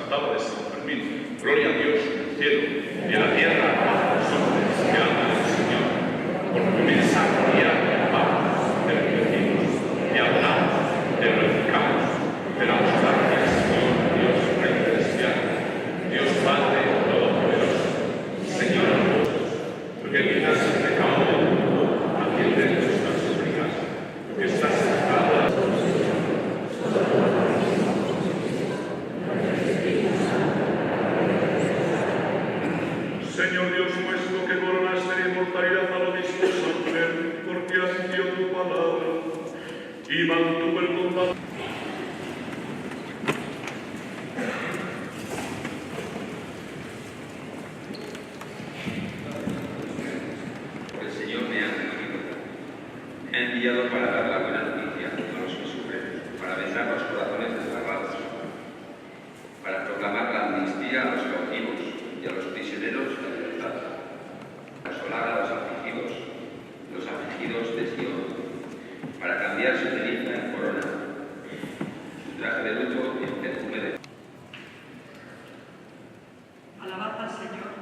octava de San Fermín. Gloria a Dios en el cielo y en la tierra los hombres que aman al Señor. Por tu mensajería de la paz, de los vecinos, de hablar, de glorificados, de la nostalgia del Señor, Dios Rey celestial, Dios Padre Todopoderoso, Señor de nosotros, porque quitas el pecado del mundo, atiende nuestras súplicas, porque estás sentado a las Señor Dios nuestro, que coronaste de inmortalidad al obispo San Pedro, porque atendió tu palabra y mantuvo el combate. El Señor me ha enviado. Me ha enviado para dar la buena noticia a los que sufren, para vendar los corazones desgarrados, para proclamar la amnistía a los cautivos y a los prisioneros la libertad, consolar a los afligidos de Sion, para cambiar su ceniza en corona, su traje de luto en perfume de... Alabad al Señor.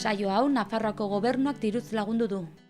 Saio hau Nafarroako Gobernuak diruz lagundu du.